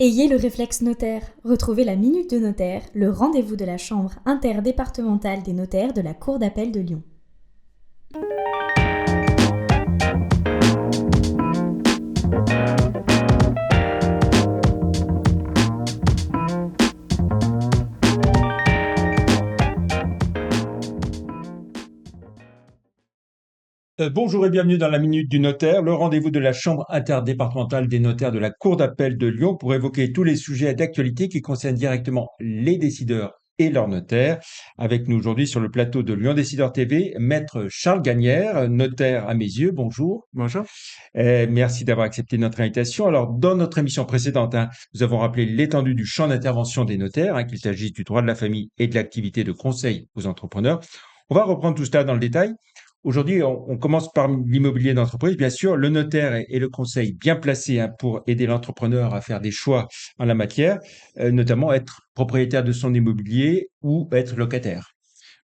Ayez le réflexe notaire. Retrouvez la Minute de Notaire, le rendez-vous de la Chambre interdépartementale des notaires de la Cour d'appel de Lyon. Bonjour et bienvenue dans la Minute du Notaire, le rendez-vous de la Chambre interdépartementale des notaires de la Cour d'appel de Lyon pour évoquer tous les sujets d'actualité qui concernent directement les décideurs et leurs notaires. Avec nous aujourd'hui sur le plateau de Lyon Décideur TV, Maître Charles Gagnère, notaire à mes yeux. Bonjour. Bonjour. Merci d'avoir accepté notre invitation. Alors, dans notre émission précédente, nous avons rappelé l'étendue du champ d'intervention des notaires, qu'il s'agisse du droit de la famille et de l'activité de conseil aux entrepreneurs. On va reprendre tout cela dans le détail. Aujourd'hui, on commence par l'immobilier d'entreprise. Bien sûr, le notaire et le conseil bien placés pour aider l'entrepreneur à faire des choix en la matière, notamment être propriétaire de son immobilier ou être locataire.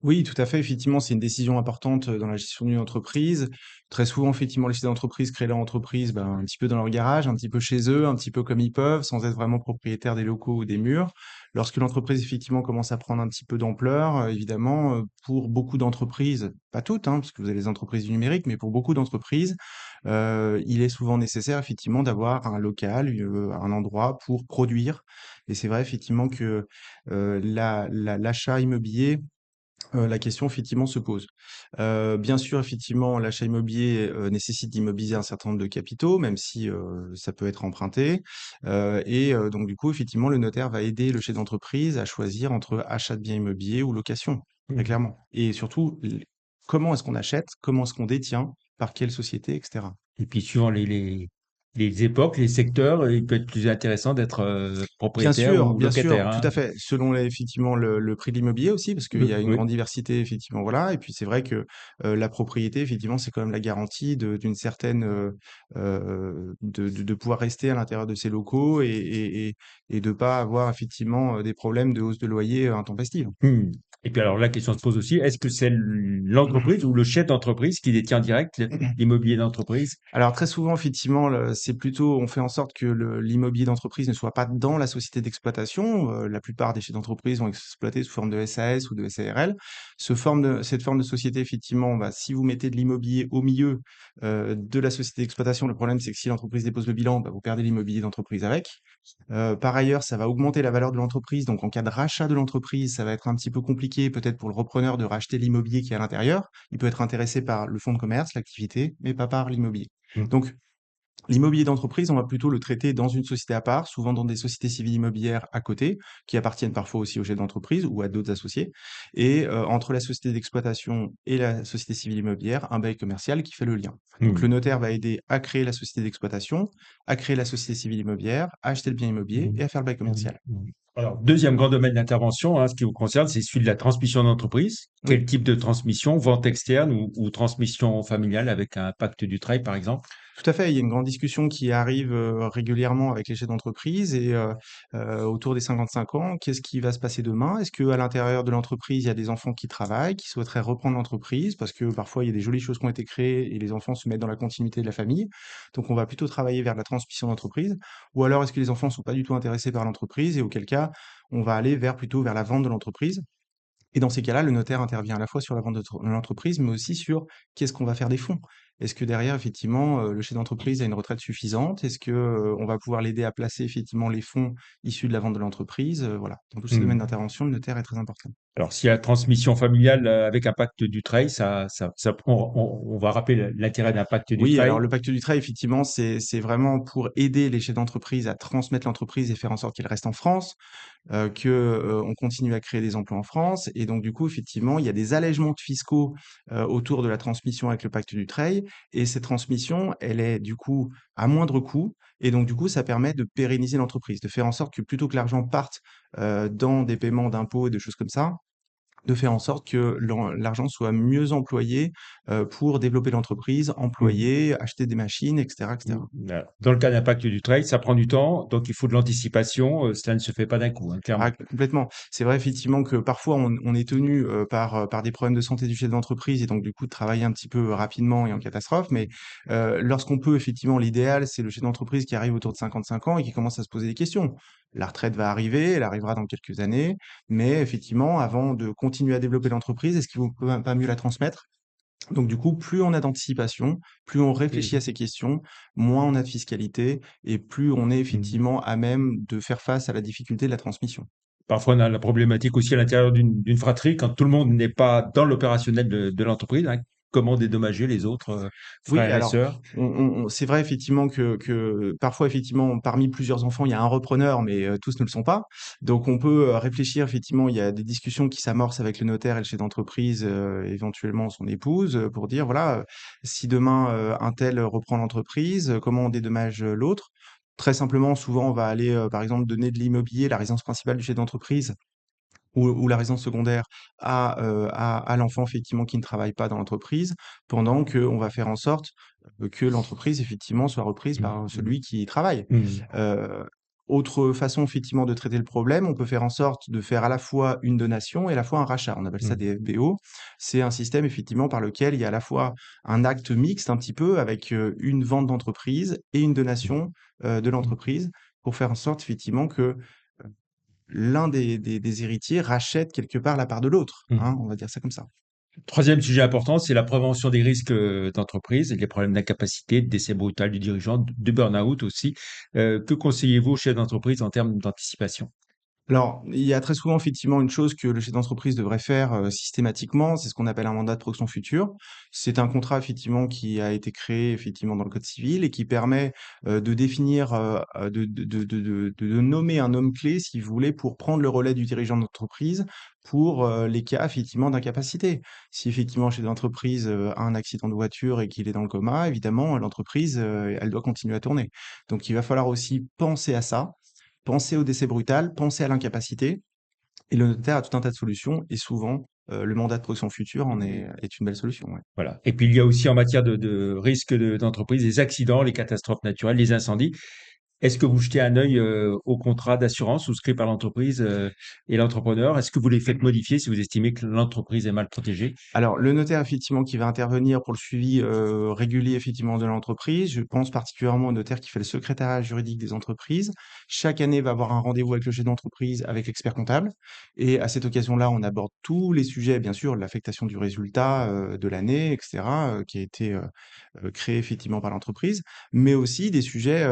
Oui, tout à fait. Effectivement, c'est une décision importante dans la gestion d'une entreprise. Très souvent, effectivement, les chefs d'entreprise créent leur entreprise un petit peu dans leur garage, un petit peu chez eux, un petit peu comme ils peuvent, sans être vraiment propriétaires des locaux ou des murs. Lorsque l'entreprise, effectivement, commence à prendre un petit peu d'ampleur, évidemment, pour beaucoup d'entreprises, pas toutes, parce que vous avez les entreprises du numérique, mais pour beaucoup d'entreprises, il est souvent nécessaire, effectivement, d'avoir un local, un endroit pour produire. Et c'est vrai, effectivement, que l'achat immobilier, la question effectivement se pose. Bien sûr, effectivement, l'achat immobilier, nécessite d'immobiliser un certain nombre de capitaux, même si, ça peut être emprunté, donc du coup, effectivement, le notaire va aider le chef d'entreprise à choisir entre achat de biens immobiliers ou location, très Mmh. clairement. Et surtout, comment est-ce qu'on achète? Comment est-ce qu'on détient? Par quelle société? Et cetera. Et puis, suivant les époques, les secteurs, il peut être plus intéressant d'être propriétaire ou Bien sûr, locataire, tout hein. à fait. Selon effectivement le prix de l'immobilier aussi, parce qu'il y a une Oui. grande diversité, effectivement, voilà. Et puis c'est vrai que la propriété, effectivement, c'est quand même la garantie d'une certaine de pouvoir rester à l'intérieur de ses locaux et de pas avoir effectivement des problèmes de hausse de loyer intempestive. Mmh. Et puis alors la question se pose aussi, est-ce que c'est l'entreprise ou le chef d'entreprise qui détient direct l'immobilier d'entreprise? Alors très souvent, effectivement, c'est plutôt on fait en sorte que l'immobilier d'entreprise ne soit pas dans la société d'exploitation. La plupart des chefs d'entreprise vont exploiter sous forme de SAS ou de SARL. Cette forme de société, effectivement, si vous mettez de l'immobilier au milieu, de la société d'exploitation, le problème, c'est que si l'entreprise dépose le bilan, vous perdez l'immobilier d'entreprise avec. Par ailleurs, ça va augmenter la valeur de l'entreprise, donc en cas de rachat de l'entreprise, ça va être un petit peu compliqué peut-être pour le repreneur de racheter l'immobilier qui est à l'intérieur. Il peut être intéressé par le fonds de commerce, l'activité, mais pas par l'immobilier. Mmh. Donc, l'immobilier d'entreprise, on va plutôt le traiter dans une société à part, souvent dans des sociétés civiles immobilières à côté, qui appartiennent parfois aussi au chef d'entreprise ou à d'autres associés. Et entre la société d'exploitation et la société civile immobilière, un bail commercial qui fait le lien. Donc le Mmh. notaire va aider à créer la société d'exploitation, à créer la société civile immobilière, à acheter le bien immobilier Mmh. et à faire le bail Mmh. commercial. Mmh. Alors, deuxième grand domaine d'intervention, ce qui vous concerne, c'est celui de la transmission d'entreprise. Oui. Quel type de transmission? Vente externe ou transmission familiale avec un pacte du travail, par exemple? Tout à fait, il y a une grande discussion qui arrive, régulièrement avec les chefs d'entreprise et autour des 55 ans, qu'est-ce qui va se passer demain? Est-ce qu'à l'intérieur de l'entreprise, il y a des enfants qui travaillent, qui souhaiteraient reprendre l'entreprise? Parce que parfois, il y a des jolies choses qui ont été créées et les enfants se mettent dans la continuité de la famille. Donc on va plutôt travailler vers la transmission d'entreprise. Ou alors est-ce que les enfants ne sont pas du tout intéressés par l'entreprise et auquel cas, on va aller plutôt vers la vente de l'entreprise? Et dans ces cas-là, le notaire intervient à la fois sur la vente de l'entreprise, mais aussi sur qu'est-ce qu'on va faire des fonds. Est-ce que derrière, effectivement, le chef d'entreprise a une retraite suffisante? Est-ce que, on va pouvoir l'aider à placer effectivement les fonds issus de la vente de l'entreprise? Voilà, dans tous ces domaines Mmh. d'intervention, le notaire est très important. Alors, s'il y a la transmission familiale avec un pacte du travail, on va rappeler l'intérêt d'un pacte du Oui, alors travail. le pacte du travail, effectivement, c'est vraiment pour aider les chefs d'entreprise à transmettre l'entreprise et faire en sorte qu'elle reste en France, on continue à créer des emplois en France et donc du coup, effectivement, il y a des allègements fiscaux, autour de la transmission avec le pacte du travail et cette transmission, elle est du coup à moindre coût et donc du coup, ça permet de pérenniser l'entreprise, de faire en sorte que plutôt que l'argent parte, dans des paiements d'impôts et de choses comme ça, de faire en sorte que l'argent soit mieux employé pour développer l'entreprise, employer, acheter des machines, etc., etc. Dans le cas d'impact du trade, ça prend du temps, donc il faut de l'anticipation. Cela ne se fait pas d'un coup, hein, clairement. Ah, complètement. C'est vrai effectivement que parfois on est tenu par des problèmes de santé du chef d'entreprise et donc du coup de travailler un petit peu rapidement et en catastrophe. Mais lorsqu'on peut effectivement, l'idéal c'est le chef d'entreprise qui arrive autour de 55 ans et qui commence à se poser des questions. La retraite va arriver, elle arrivera dans quelques années, mais effectivement, avant de continuer à développer l'entreprise, est-ce qu'il vaut pas mieux la transmettre? Donc du coup, plus on a d'anticipation, plus on réfléchit à Oui. ces questions, moins on a de fiscalité et plus on est Mmh. effectivement à même de faire face à la difficulté de la transmission. Parfois, on a la problématique aussi à l'intérieur d'une fratrie, quand tout le monde n'est pas dans l'opérationnel de l'entreprise, hein. Comment dédommager les autres Oui, frères et alors sœurs? c'est vrai effectivement que parfois effectivement parmi plusieurs enfants, il y a un repreneur, mais tous ne le sont pas. Donc on peut, réfléchir effectivement, il y a des discussions qui s'amorcent avec le notaire et le chef d'entreprise, éventuellement son épouse, pour dire voilà, si demain, un tel reprend l'entreprise, comment on dédommage, l'autre? Très simplement, souvent on va aller, par exemple donner de l'immobilier, la résidence principale du chef d'entreprise ou la résidence secondaire à l'enfant effectivement qui ne travaille pas dans l'entreprise, pendant qu'on va faire en sorte, que l'entreprise effectivement soit reprise Mmh par mh. celui qui y travaille. Mmh. Heu, autre façon effectivement de traiter le problème, on peut faire en sorte de faire à la fois une donation et à la fois un rachat. On appelle ça Mmh. des FBO. C'est un système effectivement par lequel il y a à la fois un acte mixte un petit peu avec, une vente d'entreprise et une donation, de Mmh. l'entreprise pour faire en sorte effectivement que l'un des héritiers rachète quelque part la part de l'autre, Mmh. hein, on va dire ça comme ça. 3e sujet important, c'est la prévention des risques, d'entreprise et les problèmes d'incapacité, de décès brutal du dirigeant, de burn-out aussi. Que conseillez-vous aux chefs d'entreprise en termes d'anticipation? Alors, il y a très souvent effectivement une chose que le chef d'entreprise devrait faire, systématiquement, c'est ce qu'on appelle un mandat de protection future. C'est un contrat effectivement qui a été créé effectivement dans le code civil et qui permet, de définir, de nommer un homme clé, si vous voulez, pour prendre le relais du dirigeant d'entreprise pour, les cas effectivement d'incapacité. Si effectivement le chef d'entreprise, a un accident de voiture et qu'il est dans le coma, évidemment l'entreprise, elle doit continuer à tourner. Donc il va falloir aussi penser à ça. Penser au décès brutal, penser à l'incapacité et le notaire a tout un tas de solutions et souvent, le mandat de protection future en est une belle solution, ouais. Voilà, et puis il y a aussi en matière de risques d'entreprise, les accidents, les catastrophes naturelles, les incendies. Est-ce que vous jetez un œil, aux contrats d'assurance souscrits par l'entreprise, et l'entrepreneur? Est-ce que vous les faites modifier si vous estimez que l'entreprise est mal protégée? Alors, le notaire, effectivement, qui va intervenir pour le suivi, régulier, effectivement, de l'entreprise. Je pense particulièrement au notaire qui fait le secrétariat juridique des entreprises. Chaque année, va avoir un rendez-vous avec le chef d'entreprise, avec l'expert comptable et à cette occasion-là, on aborde tous les sujets, bien sûr, l'affectation du résultat, de l'année et cetera, qui a été, créé, effectivement, par l'entreprise, mais aussi des sujets,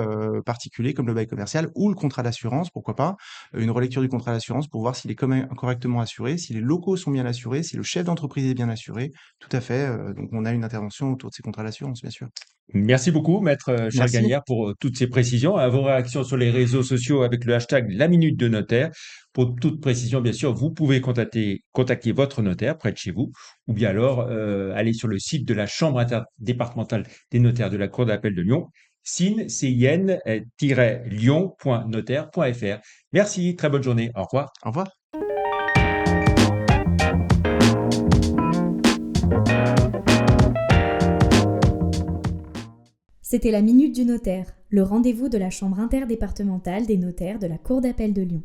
particuliers comme le bail commercial ou le contrat d'assurance, pourquoi pas? Une relecture du contrat d'assurance pour voir s'il est correctement assuré, si les locaux sont bien assurés, si le chef d'entreprise est bien assuré. Tout à fait, donc on a une intervention autour de ces contrats d'assurance, bien sûr. Merci beaucoup, maître, Charles Merci, Gagnère, pour, toutes ces précisions. À vos réactions sur les réseaux sociaux avec le hashtag la minute de notaire. Pour toute précision, bien sûr, vous pouvez contacter votre notaire près de chez vous ou bien alors, aller sur le site de la chambre interdépartementale des notaires de la cour d'appel de Lyon, cin-lyon.notaire.fr. Merci, très bonne journée. Au revoir. au revoir. C'était la Minute du Notaire, le rendez-vous de la Chambre interdépartementale des notaires de la Cour d'appel de Lyon.